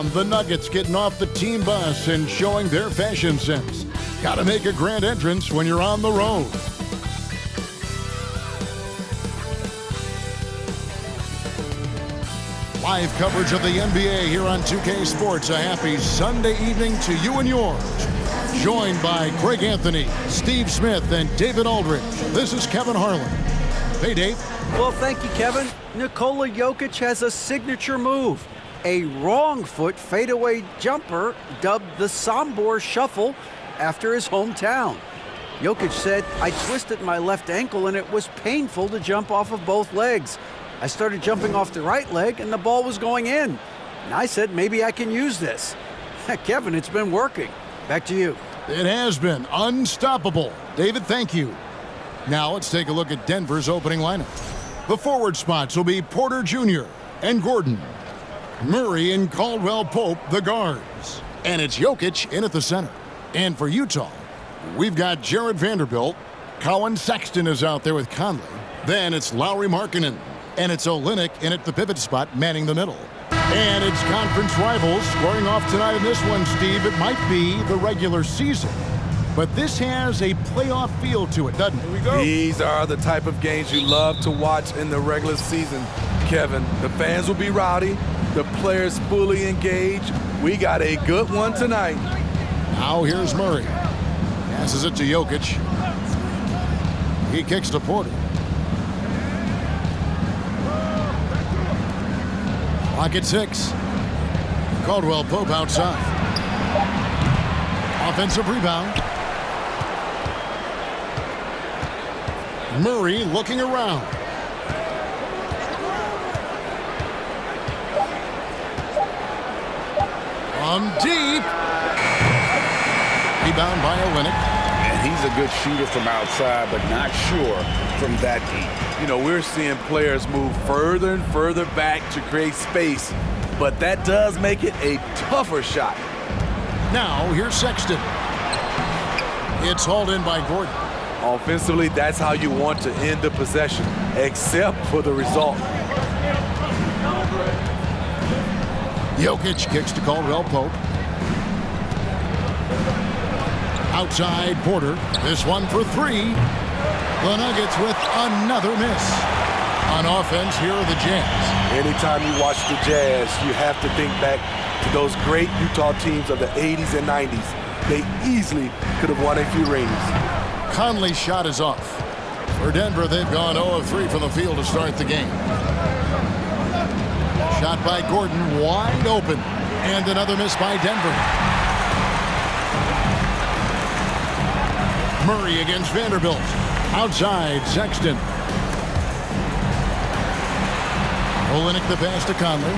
The Nuggets getting off the team bus and showing their fashion sense. Gotta make a grand entrance when you're on the road. Live coverage of the NBA here on 2K Sports. A happy Sunday evening to you and yours. Joined by Greg Anthony, Steve Smith, and David Aldridge. This is Kevin Harlan. Hey, Dave. Well, thank you, Kevin. Nikola Jokic has a signature move. A wrong foot fadeaway jumper dubbed the Sombor Shuffle after his hometown. Jokic said, "I twisted my left ankle and it was painful to jump off of both legs. I started jumping off the right leg and the ball was going in. And I said, maybe I can use this." Kevin, it's been working. Back to you. It has been unstoppable. David, thank you. Now let's take a look at Denver's opening lineup. The forward spots will be Porter Jr. and Gordon. Murray and Caldwell Pope, the guards. And it's Jokic in at the center. And for Utah, we've got Jared Vanderbilt. Colin Sexton is out there with Conley. Then it's Lauri Markkanen. And it's Olynyk in at the pivot spot, manning the middle. And it's conference rivals squaring off tonight in this one, Steve. It might be the regular season, but this has a playoff feel to it, doesn't it? Here we go. These are the type of games you love to watch in the regular season, Kevin. The fans will be rowdy. The players fully engaged. We got a good one tonight. Now here's Murray. Passes it to Jokic. He kicks to Porter. Clock at 6. Caldwell Pope outside. Offensive rebound. Murray looking around. From deep. Rebound by Olynyk. And he's a good shooter from outside, but not sure from that deep. You know, we're seeing players move further and further back to create space, but that does make it a tougher shot. Now, here's Sexton. It's hauled in by Gordon. Offensively, that's how you want to end the possession, except for the result. Jokic kicks to Caldwell Pope. Outside Porter. This one for 3. The Nuggets with another miss. On offense, here are the Jazz. Anytime you watch the Jazz, you have to think back to those great Utah teams of the 80s and 90s. They easily could have won a few rings. Conley's shot is off. For Denver, they've gone 0 of 3 from the field to start the game. Shot by Gordon, wide open. And another miss by Denver. Murray against Vanderbilt. Outside, Sexton. Olynyk the pass to Conley.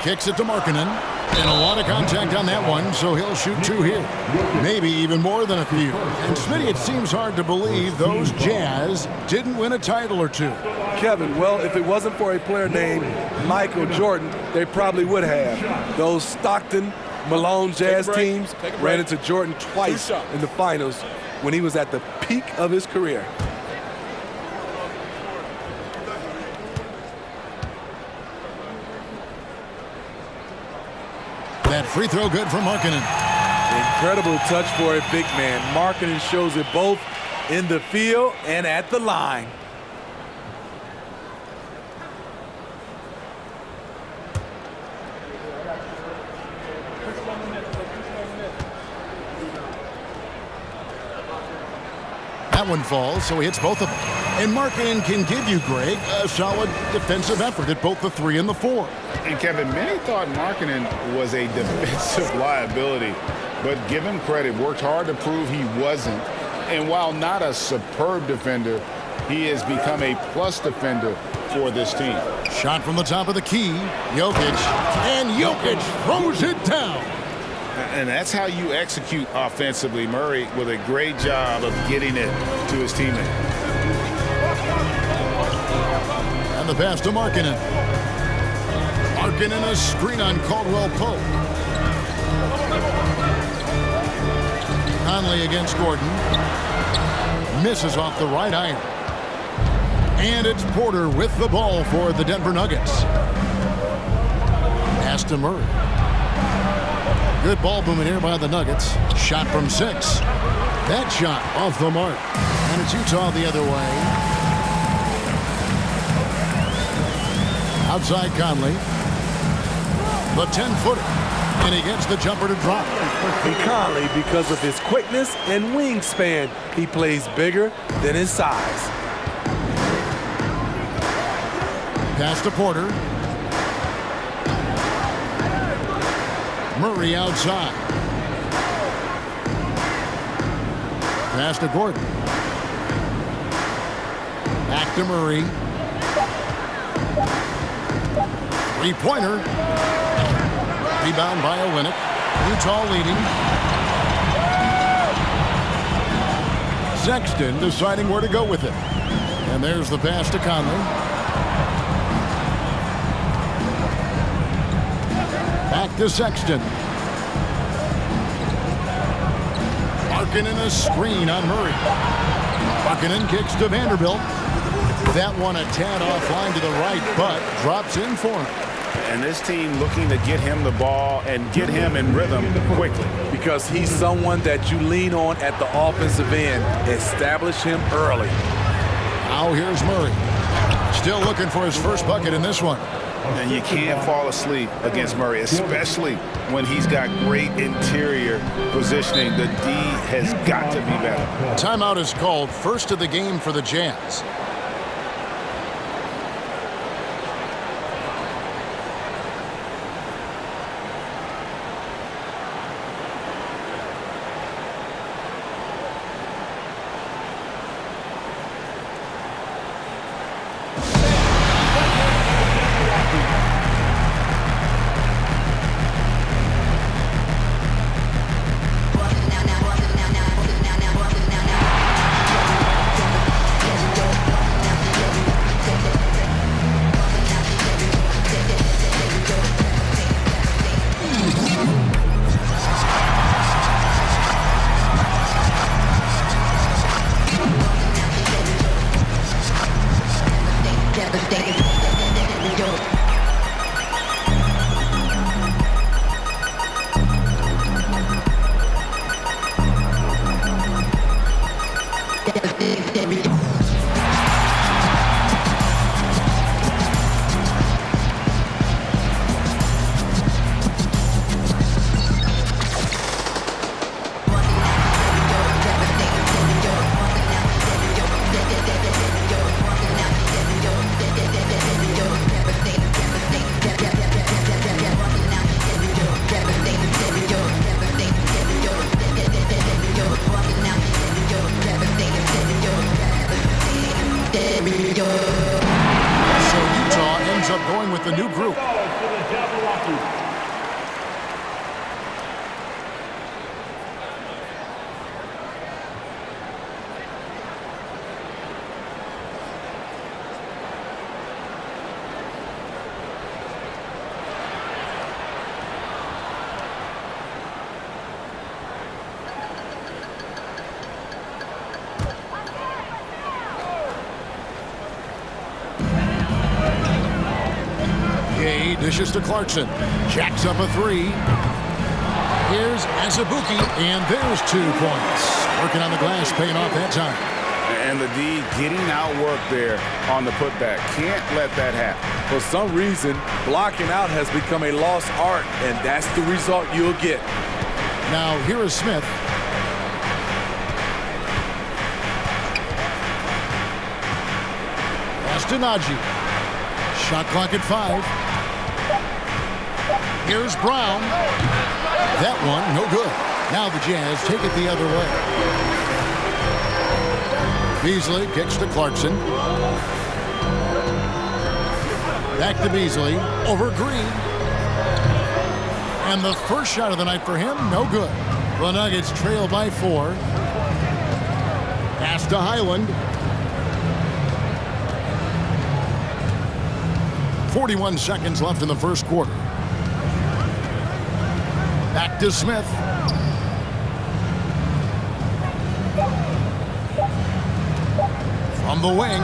Kicks it to Markkanen. And a lot of contact on that one, so he'll shoot 2 here. Maybe even more than a few. And Smitty, it seems hard to believe those Jazz didn't win a title or 2. Kevin, well, if it wasn't for a player named Michael Jordan, they probably would have. Those Stockton, Malone Jazz teams ran into Jordan twice in the finals when he was at the peak of his career. That free throw good for Markkanen. Incredible touch for a big man. Markkanen shows it both in the field and at the line. That one falls, so he hits both of them. And Markkanen can give you, Greg, a solid defensive effort at both the 3 and the 4. And Kevin, many thought Markkanen was a defensive liability, but give him credit, worked hard to prove he wasn't. And while not a superb defender, he has become a plus defender for this team. Shot from the top of the key. Jokic. And Jokic throws it down. And that's how you execute offensively. Murray with a great job of getting it to his teammate. And the pass to Markkanen. Markkanen a screen on Caldwell Pope. Conley against Gordon. Misses off the right iron. And it's Porter with the ball for the Denver Nuggets. Pass to Murray. Good ball movement here by the Nuggets. Shot from 6. That shot off the mark. And it's Utah the other way. Outside Conley. The 10-footer. And he gets the jumper to drop. Conley, because of his quickness and wingspan, he plays bigger than his size. Pass to Porter. Murray outside. Pass to Gordon. Back to Murray. Three-pointer. Rebound by Olynyk. Utah leading. Sexton deciding where to go with it. And there's the pass to Conley. Back to Sexton. Markkanen a screen on Murray. Markkanen kicks to Vanderbilt. That one a tad offline to the right, but drops in for him. And this team looking to get him the ball and get him in rhythm quickly. Because he's someone that you lean on at the offensive end. Establish him early. Now here's Murray. Still looking for his first bucket in this one. And you can't fall asleep against Murray, especially when he's got great interior positioning. The D has got to be better. Timeout is called. First of the game for the Jazz. The new group. Dishes to Clarkson. Jacks up a 3. Here's Azubuike, and there's 2 points. Working on the glass, paying off that time. And the D getting outworked there on the putback. Can't let that happen. For some reason, blocking out has become a lost art, and that's the result you'll get. Now, here is Smith. Pass to Nagy. Shot clock at 5. Here's Brown. That one, no good. Now the Jazz take it the other way. Beasley kicks to Clarkson. Back to Beasley. Over Green. And the first shot of the night for him, no good. The Nuggets trail by 4. Pass to Highland. 41 seconds left in the first quarter. Back to Smith. From the wing.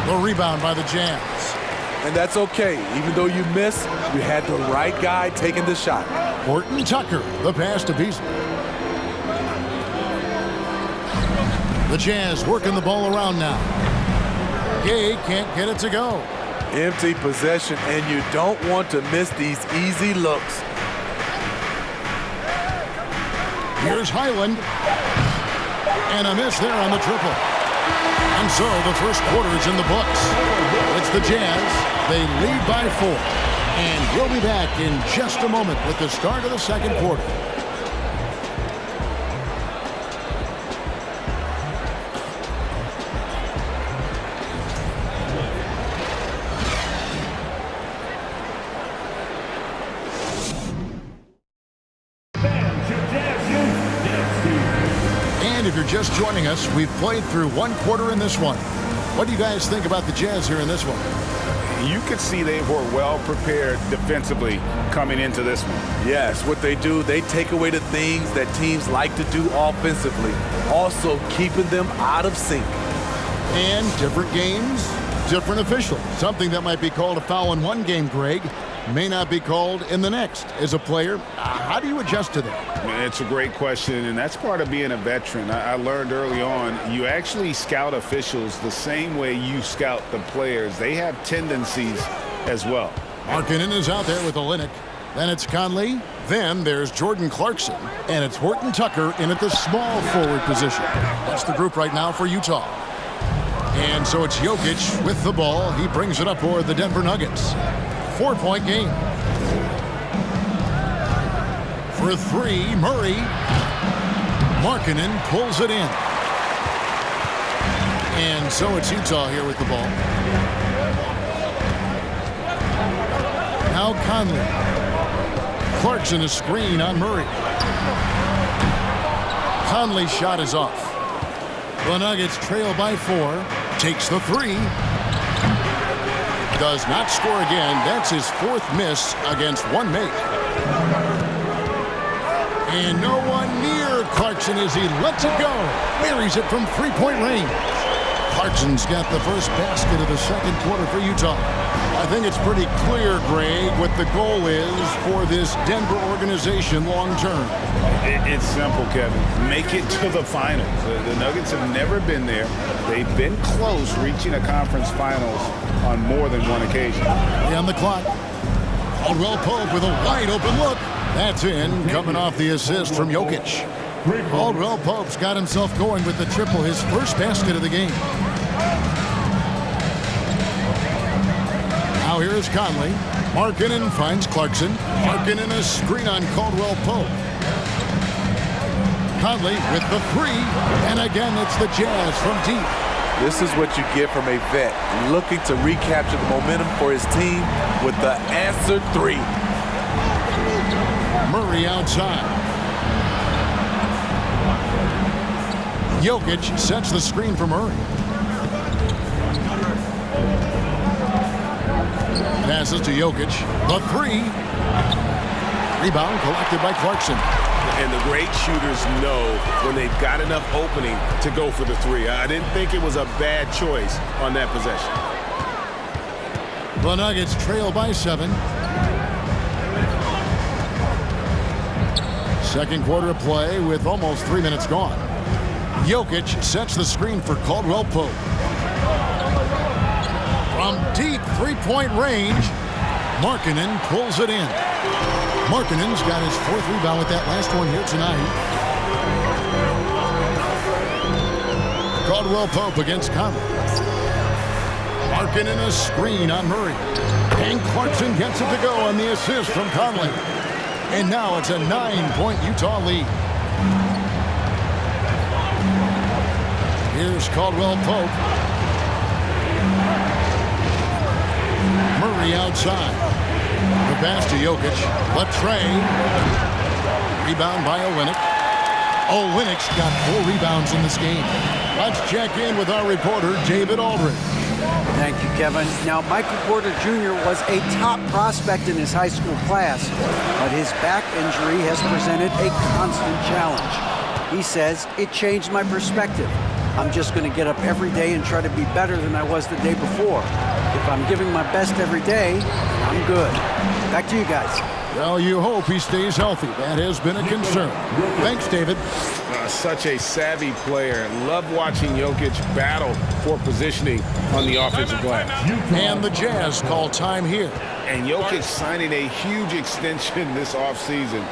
The rebound by the Jazz. And that's okay. Even though you miss, you had the right guy taking the shot. Horton Tucker, the pass to Beasley. The Jazz working the ball around now. Gay can't get it to go. Empty possession, and you don't want to miss these easy looks. Here's Highland. And a miss there on the triple. And so the first quarter is in the books. It's the Jazz. They lead by 4. And we'll be back in just a moment with the start of the second quarter. If you're just joining us, we've played through one quarter in this one. What do you guys think about the Jazz here in this one? You could see they were well prepared defensively coming into this one. Yes, what they do, they take away the things that teams like to do offensively, also keeping them out of sync. And different games, different officials. Something that might be called a foul in one game, Greg, may not be called in the next. As a player, how do you adjust to that? It's a great question, and that's part of being a veteran. I learned early on, you actually scout officials the same way you scout the players. They have tendencies as well. Markkanen is out there with Olynyk. Then it's Conley. Then there's Jordan Clarkson. And it's Horton Tucker in at the small forward position. That's the group right now for Utah. And so it's Jokic with the ball. He brings it up for the Denver Nuggets. 4-point game. For 3, Murray. Markkanen pulls it in. And so it's Utah here with the ball. Now Conley. Clarkson a screen on Murray. Conley's shot is off. The Nuggets trail by 4. Takes the 3. Does not score again. That's his 4th miss against 1 make. And no one near Clarkson as he lets it go. Buries it from 3-point range. Clarkson's got the first basket of the second quarter for Utah. I think it's pretty clear, Greg, what the goal is for this Denver organization long term. It's simple, Kevin. Make it to the finals. The Nuggets have never been there. They've been close reaching a conference finals on more than one occasion. On the clock. Caldwell Pope with a wide open look. That's in, coming off the assist from Jokic. Caldwell Pope's got himself going with the triple, his first basket of the game. Now here is Conley. Markkanen finds Clarkson. Markkanen a screen on Caldwell Pope. Conley with the 3. And again, it's the Jazz from deep. This is what you get from a vet looking to recapture the momentum for his team with the answered 3. Murray outside. Jokic sets the screen for Murray. Passes to Jokic. The 3. Rebound collected by Clarkson. And the great shooters know when they've got enough opening to go for the 3. I didn't think it was a bad choice on that possession. The Nuggets trail by 7. Second quarter of play with almost 3 minutes gone. Jokic sets the screen for Caldwell Pope. From deep 3-point range, Markkanen pulls it in. Markkanen's got his 4th rebound with that last one here tonight. Caldwell Pope against Conley. Markkanen a screen on Murray. And Clarkson gets it to go on the assist from Conley. And now it's a 9-point Utah lead. Here's Caldwell Pope. Murray outside. The pass to Jokic. Latrey. Rebound by Olynyk. Olynyk's got 4 rebounds in this game. Let's check in with our reporter, David Aldridge. Thank you, Kevin. Now, Michael Porter Jr. was a top prospect in his high school class, but his back injury has presented a constant challenge. He says, it changed my perspective. I'm just going to get up every day and try to be better than I was the day before. If I'm giving my best every day, I'm good. Back to you guys. Well, you hope he stays healthy. That has been a concern. Thanks, David. Such a savvy player. Love watching Jokic battle for positioning on the offensive glass. And the Jazz call time here. And Jokic signing a huge extension this offseason.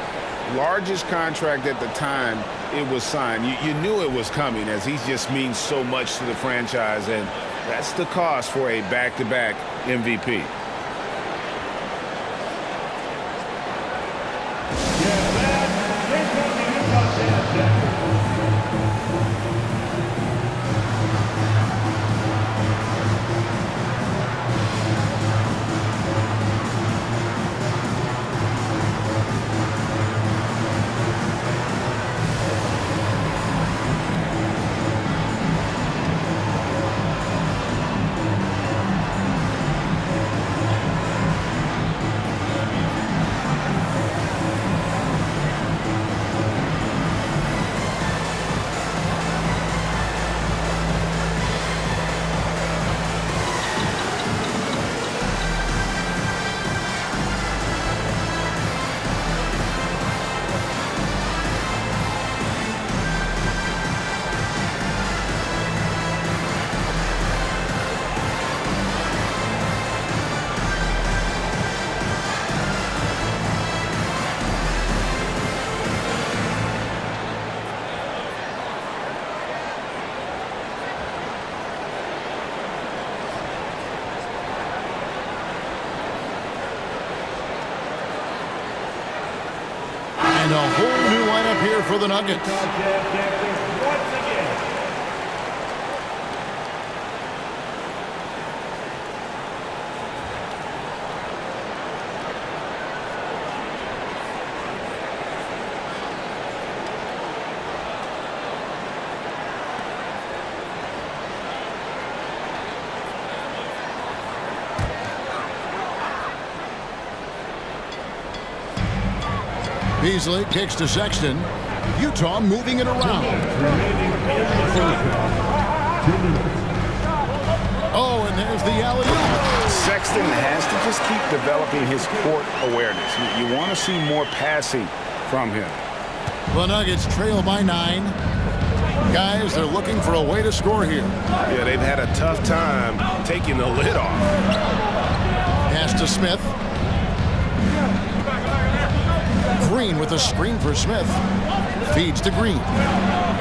Largest contract at the time it was signed. You knew it was coming, as he just means so much to the franchise, and that's the cost for a back-to-back MVP. And a whole new lineup here for the Nuggets. Beasley kicks to Sexton. Utah moving it around. Oh, and there's the alley-oop. Sexton has to just keep developing his court awareness. You want to see more passing from him. The Nuggets trail by 9. Guys, they're looking for a way to score here. Yeah, they've had a tough time taking the lid off. Pass to Smith. Green with a screen for Smith. Feeds to Green.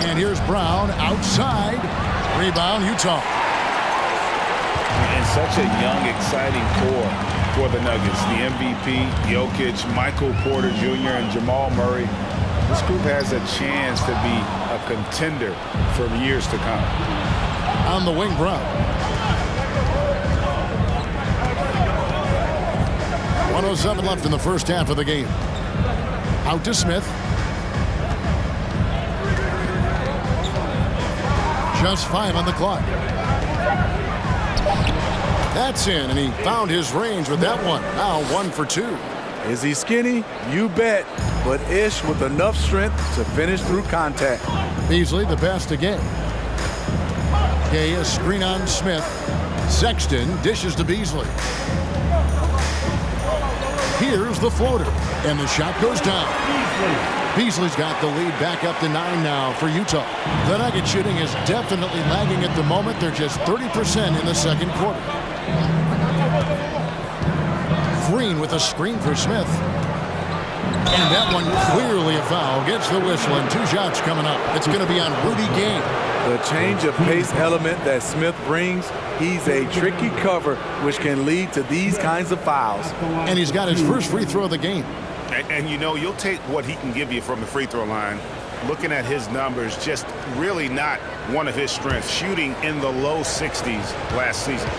And here's Brown outside. Rebound, Utah. And such a young, exciting core for the Nuggets. The MVP, Jokic, Michael Porter Jr., and Jamal Murray. This group has a chance to be a contender for years to come. On the wing, Brown. 1:07 left in the first half of the game. Out to Smith. Just 5 on the clock. That's in, and he found his range with that one. Now 1 for 2. Is he skinny? You bet. But Ish with enough strength to finish through contact. Beasley, the pass to Gay. Gay, a screen on Smith. Sexton dishes to Beasley. Here's the floater, and the shot goes down. Beasley's got the lead back up to 9 now for Utah. The Nuggets shooting is definitely lagging at the moment. They're just 30% in the second quarter. Green with a screen for Smith. And that one clearly a foul. Gets the whistle, and 2 shots coming up. It's going to be on Rudy Gay. The change of pace element that Smith brings, he's a tricky cover, which can lead to these kinds of fouls. And he's got his first free throw of the game. And you know, you'll take what he can give you from the free throw line. Looking at his numbers, just really not one of his strengths. Shooting in the low 60s last season.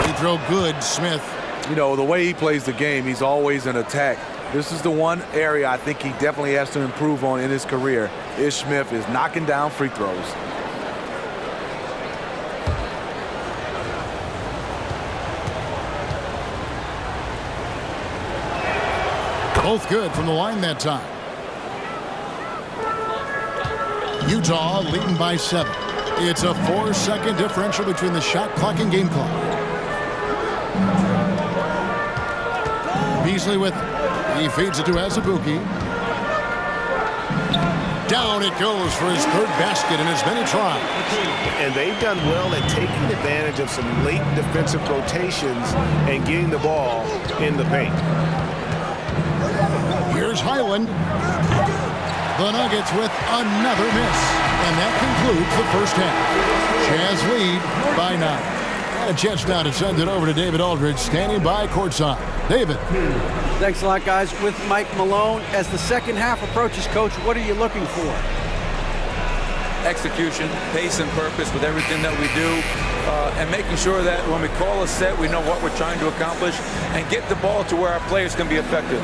Free throw good, Smith. You know, the way he plays the game, he's always in attack. This is the one area I think he definitely has to improve on in his career. Ish Smith is knocking down free throws. Both good from the line that time. Utah leading by 7. It's a 4-second differential between the shot clock and game clock. Beasley with it. He feeds it to Azubuike. Down it goes for his third basket in as many tries. And they've done well at taking advantage of some late defensive rotations and getting the ball in the paint. Here's Highland. The Nuggets with another miss. And that concludes the first half. Jazz lead by 9. A chance now to send it over to David Aldridge, standing by courtside. David. Thanks a lot, guys. With Mike Malone, as the second half approaches, Coach, what are you looking for? Execution, pace and purpose with everything that we do, and making sure that when we call a set, we know what we're trying to accomplish and get the ball to where our players can be effective.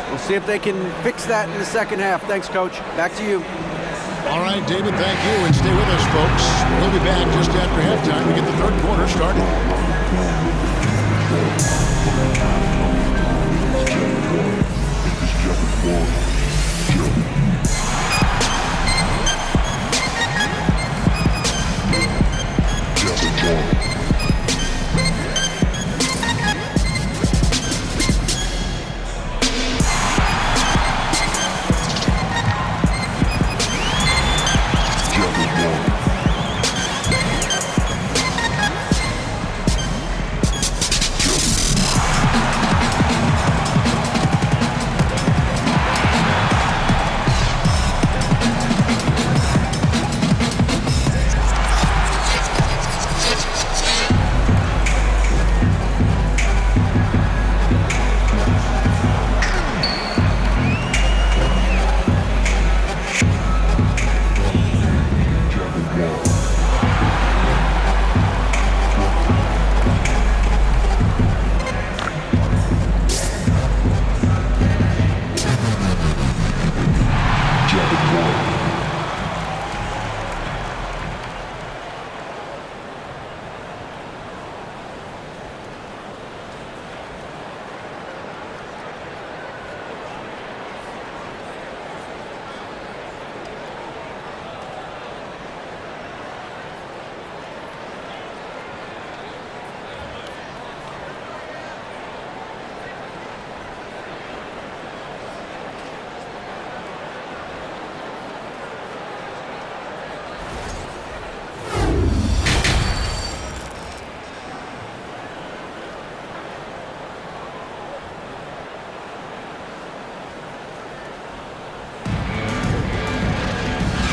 We'll see if they can fix that in the second half. Thanks, Coach. Back to you. All right, David, thank you, and stay with us, folks. We'll be back just after halftime to get the third quarter started.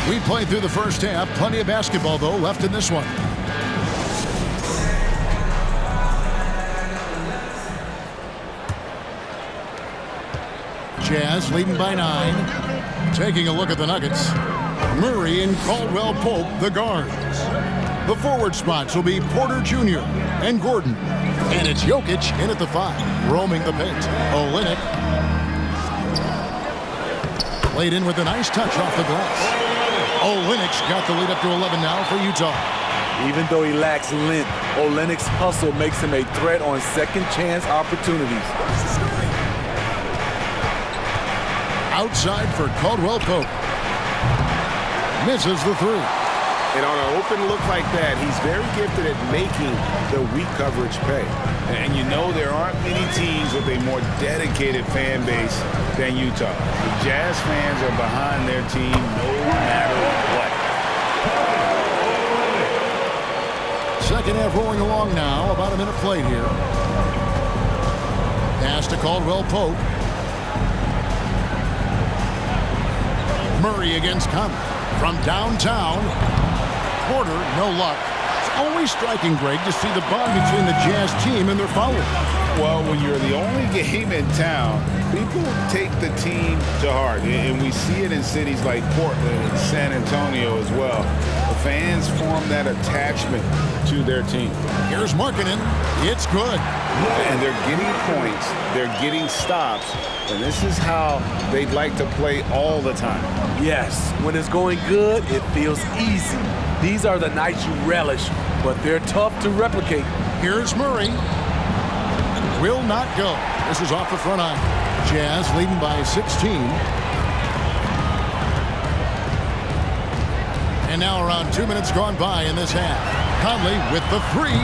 We played through the first half. Plenty of basketball, though, left in this one. Jazz leading by 9. Taking a look at the Nuggets. Murray and Caldwell Pope, the guards. The forward spots will be Porter Jr. and Gordon. And it's Jokic in at the 5, roaming the paint. Olynyk. Played in with a nice touch off the glass. Olynyk's got the lead up to 11 now for Utah. Even though he lacks length, Olynyk's hustle makes him a threat on second chance opportunities. Outside for Caldwell Pope. Misses the 3. And on an open look like that, he's very gifted at making the weak coverage pay. And you know there aren't many teams with a more dedicated fan base than Utah. The Jazz fans are behind their team no matter what. Second half rolling along now. About a minute played here. Pass to Caldwell Pope. Murray against Conley. From downtown. Porter, no luck. It's always striking, Greg, to see the bond between the Jazz team and their followers. Well, when you're the only game in town, people take the team to heart. And we see it in cities like Portland and San Antonio as well. The fans form that attachment to their team. Here's Markkanen. It's good. And they're getting points. They're getting stops. And this is how they'd like to play all the time. Yes, when it's going good, it feels easy. These are the nights you relish, but they're tough to replicate. Here's Murray. Will not go. This is off the front eye. Jazz leading by 16. And now around 2 minutes gone by in this half. Conley with the three.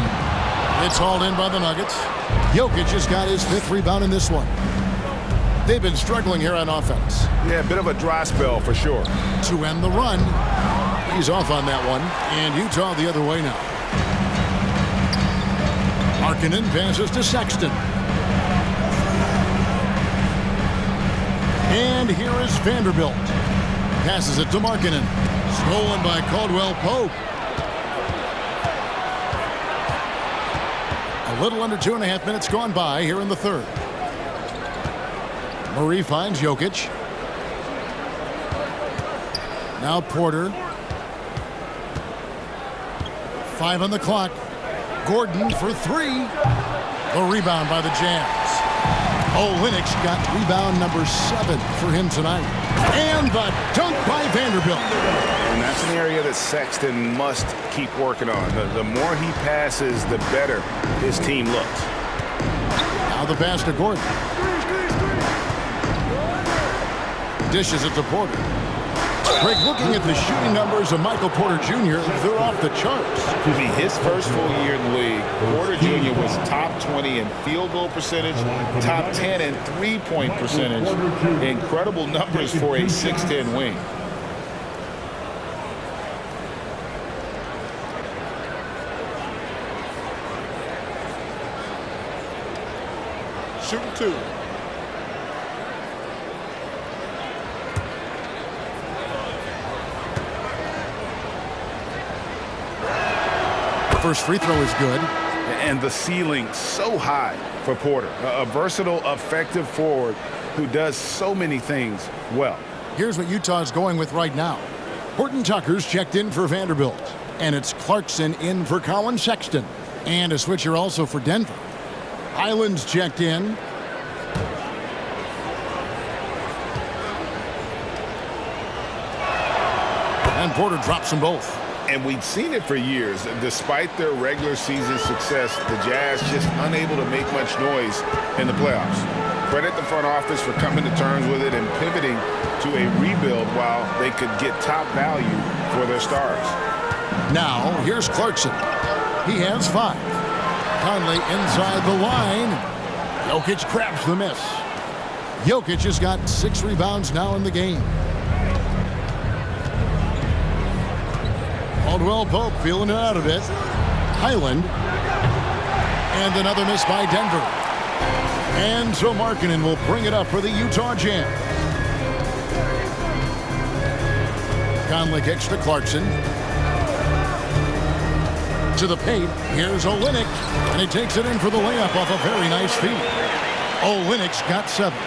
It's hauled in by the Nuggets. Jokic has got his 5th rebound in this one. They've been struggling here on offense. Yeah, a bit of a dry spell for sure. To end the run. He's off on that one. And Utah the other way now. Markkanen passes to Sexton. And here is Vanderbilt. Passes it to Markkanen. Stolen by Caldwell Pope. A little under 2.5 minutes gone by here in the third. Murray finds Jokic. Now Porter. 5 on the clock. Gordon for 3. The rebound by the Jazz. Olynyk's got rebound number 7 for him tonight. And the dunk by Vanderbilt. And that's an area that Sexton must keep working on. The more he passes, the better his team looks. Now the pass to Gordon. Dishes it to Porter. Greg, looking at the shooting numbers of Michael Porter Jr., they're off the charts. His first full year in the league, Porter Jr. was top 20 in field goal percentage, top 10 in three-point percentage. Incredible numbers for a 6'10 wing. Shooting 2. First free throw is good. And the ceiling so high for Porter. A versatile, effective forward who does so many things well. Here's what Utah's going with right now. Horton Tucker's checked in for Vanderbilt. And it's Clarkson in for Colin Sexton. And a switcher also for Denver. Highland's checked in. And Porter drops them both. And we'd seen it for years. Despite their regular season success, the Jazz just unable to make much noise in the playoffs. Credit the front office for coming to terms with it and pivoting to a rebuild while they could get top value for their stars. Now, here's Clarkson. He has 5. Conley inside the line. Jokic grabs the miss. Jokic has got 6 rebounds now in the game. Caldwell Pope feeling it out a bit. Highland. And another miss by Denver. And so Markkanen will bring it up for the Utah Jazz. Conley kicks to Clarkson. To the paint. Here's Olynyk. And he takes it in for the layup off a very nice feed. Olynyk's got 7.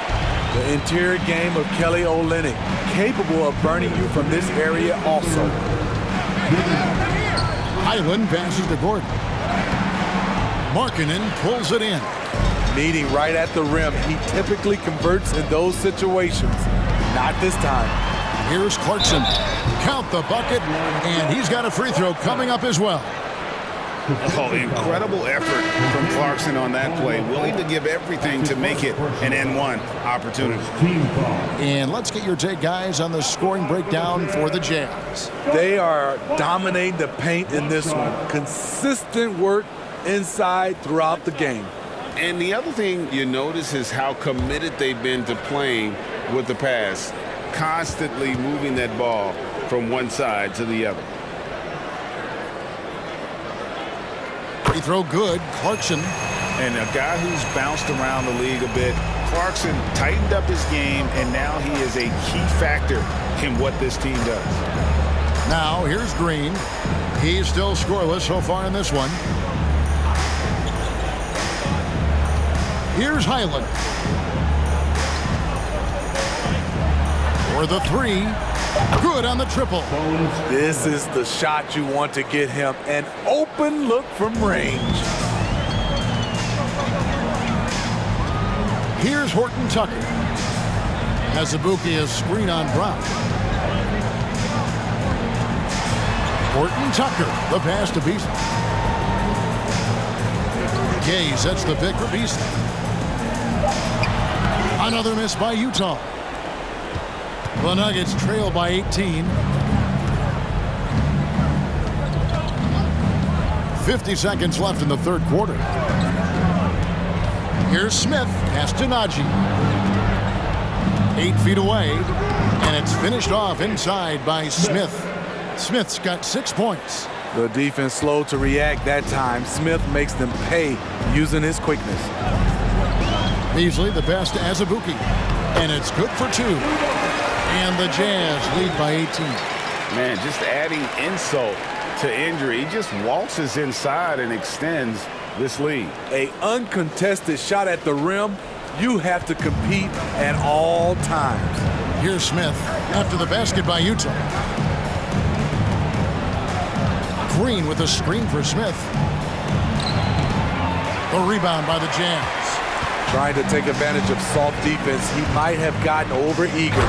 The interior game of Kelly Olynyk, capable of burning you from this area also. Highland passes to Gordon. Markkanen pulls it in. Meeting right at the rim. He typically converts in those situations. Not this time. Here's Clarkson. Count the bucket, and he's got a free throw coming up as well. Oh, incredible effort from Clarkson on that play. Willing to give everything to make it an N1 opportunity. And let's get your take, guys, on the scoring breakdown for the Jazz. They are dominating the paint in this one. Consistent work inside throughout the game. And the other thing you notice is how committed they've been to playing with the pass, constantly moving that ball from one side to the other. Free throw good. Clarkson. And a guy who's bounced around the league a bit, Clarkson tightened up his game, and now he is a key factor in what this team does. Now, here's Green. He's still scoreless so far in this one. Here's Highland. For the 3. Good on the triple. This is the shot you want to get him. An open look from range. Here's Horton Tucker. Azubuike a screen on Brown. Horton Tucker, the pass to Beasley. Gay sets the pick for Beasley. Another miss by Utah. The Nuggets trail by 18. 50 seconds left in the third quarter. Here's Smith, pass to Najee. 8 feet away, and it's finished off inside by Smith. Smith's got 6 points. The defense slow to react that time. Smith makes them pay using his quickness. Beasley, the pass to Azubuike, and it's good for 2. And the Jazz lead by 18. Man, just adding insult to injury. He just waltzes inside and extends this lead. A uncontested shot at the rim. You have to compete at all times. Here's Smith after the basket by Utah. Green with a screen for Smith. The rebound by the Jazz. Trying to take advantage of soft defense. He might have gotten overeager.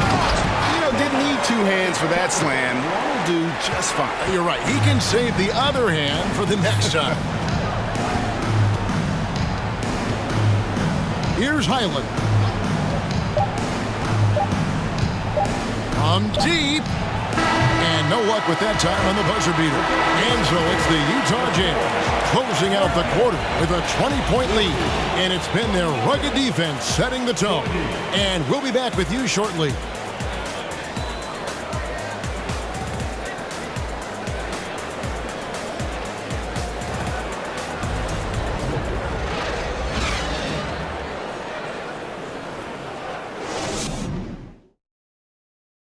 Didn't need 2 hands for that slam. One will do just fine. You're right. He can save the other hand for the next time. Here's Highland. From deep. And no luck with that time on the buzzer beater. And so it's the Utah Jazz closing out the quarter with a 20-point lead. And it's been their rugged defense setting the tone. And we'll be back with you shortly.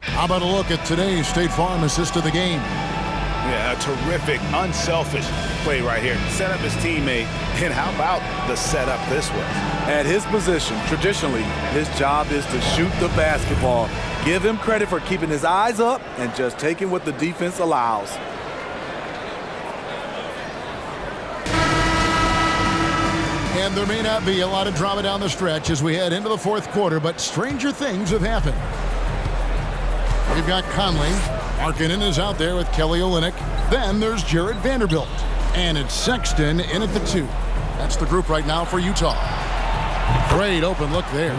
How about a look at today's State Farm assist of the game? Yeah, a terrific, unselfish play right here. Set up his teammate, and how about the setup this way? At his position, traditionally, his job is to shoot the basketball. Give him credit for keeping his eyes up and just taking what the defense allows. And there may not be a lot of drama down the stretch as we head into the fourth quarter, but stranger things have happened. We've got Conley. Markkanen is out there with Kelly Olynyk. Then there's Jared Vanderbilt. And it's Sexton in at the 2. That's the group right now for Utah. Great open look there.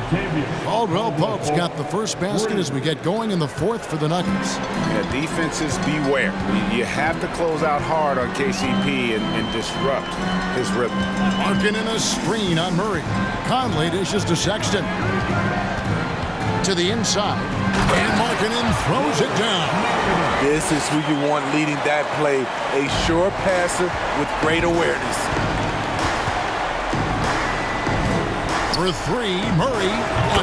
Caldwell Pope's got the first basket as we get going in the fourth for the Nuggets. Yeah, defenses beware. You have to close out hard on KCP and disrupt his rhythm. Markkanen a screen on Murray. Conley dishes to Sexton. To the inside. And Markkanen throws it down. This is who you want leading that play. A sure passer with great awareness. For 3, Murray.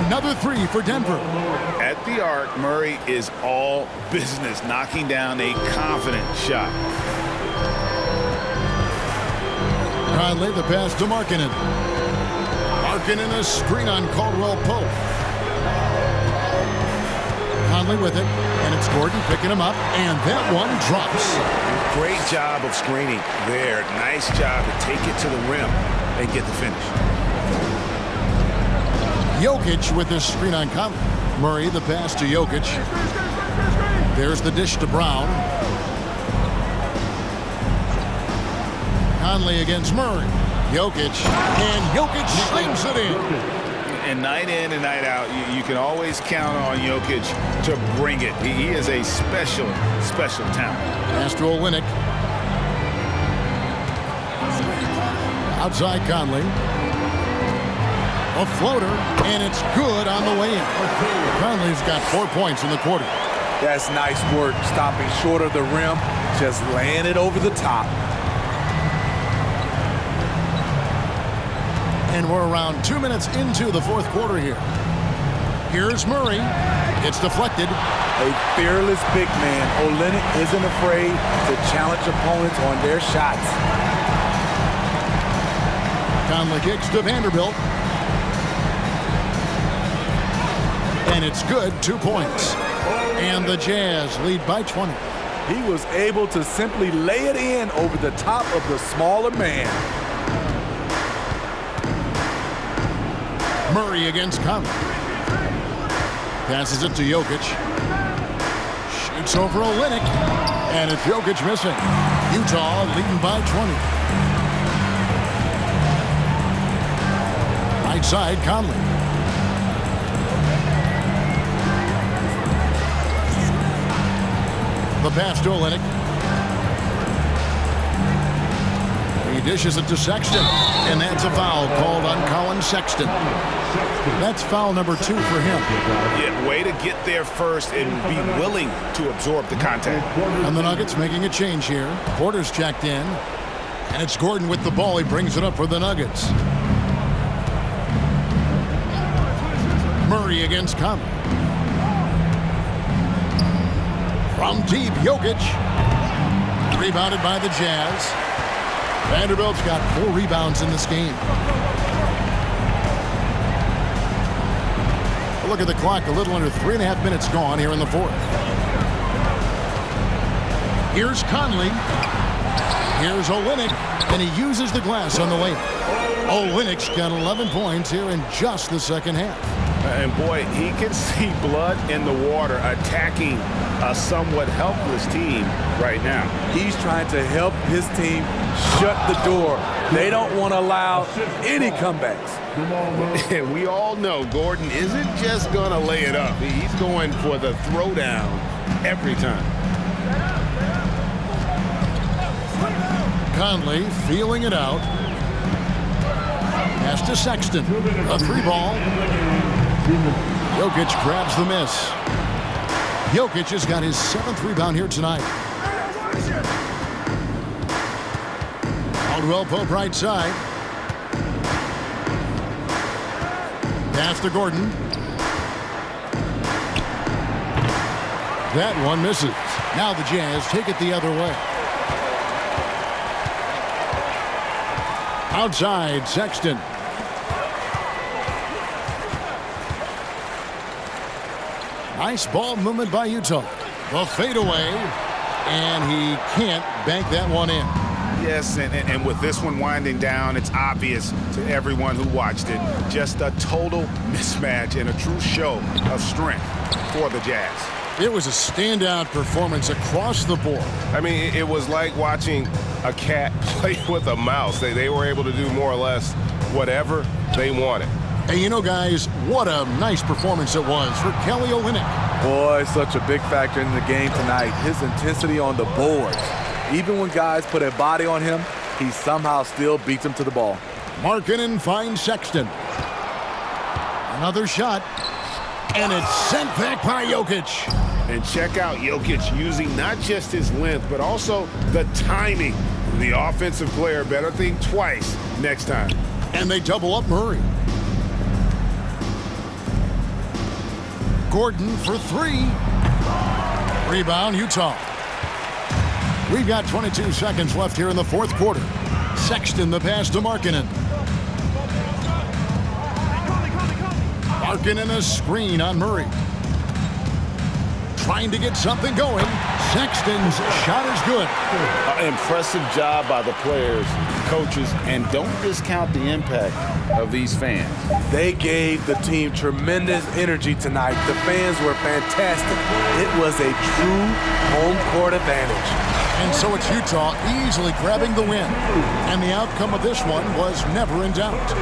Another 3 for Denver. At the arc, Murray is all business, knocking down a confident shot. Conley the pass to Markkanen. Markkanen a screen on Caldwell Pope. Conley with it, and it's Gordon picking him up, and that one drops. Great job of screening there. Nice job to take it to the rim and get the finish. Jokic with this screen on Conley. Murray the pass to Jokic. There's the dish to Brown. Conley against Murray. Jokic, and Jokic slams it in. And night in and night out, you can always count on Jokic to bring it. He is a special, special talent. Pass to Olynyk. Outside Conley. A floater, and it's good on the way in. Conley's got 4 points in the quarter. That's nice work, stopping short of the rim, just laying it over the top. And we're around 2 minutes into the fourth quarter here. Here's Murray. It's deflected. A fearless big man. Olynyk isn't afraid to challenge opponents on their shots. Conley kicks to Vanderbilt. And it's good, 2 points. And the Jazz lead by 20. He was able to simply lay it in over the top of the smaller man. Murray against Conley. Passes it to Jokic. Shoots over Olynyk. And it's Jokic missing. Utah leading by 20. Right side, Conley. The pass to Olynyk. dishes it to Sexton. And that's a foul called on Colin Sexton. That's foul number 2 for him. Yeah, way to get there first and be willing to absorb the contact. And the Nuggets making a change here. Porter's checked in. And it's Gordon with the ball. He brings it up for the Nuggets. Murray against Conley. From deep, Jokic. Rebounded by the Jazz. Vanderbilt's got 4 rebounds in this game. A look at the clock. A little under 3.5 minutes gone here in the 4th. Here's Conley. Here's Olynyk. And he uses the glass on the layup. Olynyk's got 11 points here in just the second half. And boy, he can see blood in the water attacking a somewhat helpless team right now. He's trying to help his team shut the door. They don't want to allow any comebacks. And we all know Gordon isn't just going to lay it up. He's going for the throwdown every time. Conley feeling it out. Pass to Sexton. A 3-ball. Jokic grabs the miss. Jokic has got his 7th rebound here tonight. Caldwell Pope right side. Pass to Gordon. That one misses. Now the Jazz take it the other way. Outside, Sexton. Nice ball movement by Utah. The fadeaway, and he can't bank that one in. Yes, and with this one winding down, it's obvious to everyone who watched it. Just a total mismatch and a true show of strength for the Jazz. It was a standout performance across the board. I mean, it was like watching a cat play with a mouse. They were able to do more or less whatever they wanted. Hey, you know, guys, what a nice performance it was for Kelly Olynyk. Boy, such a big factor in the game tonight. His intensity on the boards. Even when guys put a body on him, he somehow still beats them to the ball. Markkanen finds Sexton. Another shot. And it's sent back by Jokic. And check out Jokic using not just his length, but also the timing. The offensive player better think twice next time. And they double up Murray. Gordon for 3. Rebound, Utah. We've got 22 seconds left here in the 4th quarter. Sexton the pass to Markkanen. Markkanen a screen on Murray. Trying to get something going. Sexton's shot is good. Impressive job by the players, coaches, and don't discount the impact of these fans. They gave the team tremendous energy tonight. The fans were fantastic. It was a true home court advantage. And so it's Utah easily grabbing the win. And the outcome of this one was never in doubt.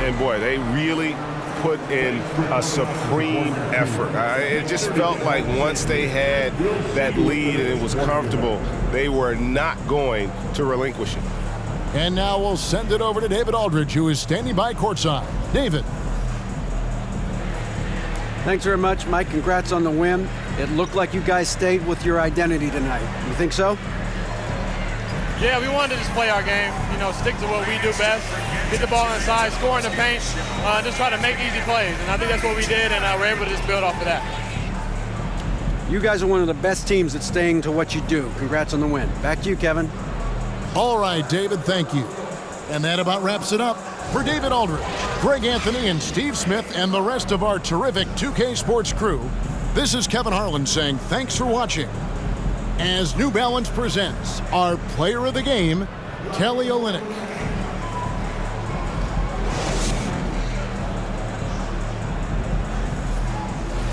And boy, they really put in a supreme effort. It just felt like once they had that lead and it was comfortable, they were not going to relinquish it. And now we'll send it over to David Aldridge, who is standing by courtside. David. Thanks very much, Mike. Congrats on the win. It looked like you guys stayed with your identity tonight. You think so? Yeah, we wanted to just play our game, stick to what we do best, get the ball inside, score in the paint, just try to make easy plays. And I think that's what we did, and we're able to just build off of that. You guys are one of the best teams at staying to what you do. Congrats on the win. Back to you, Kevin. All right, David, thank you. And that about wraps it up. For David Aldridge, Greg Anthony, and Steve Smith, and the rest of our terrific 2K Sports crew, this is Kevin Harlan saying thanks for watching. As New Balance presents our player of the game, Kelly Olynyk.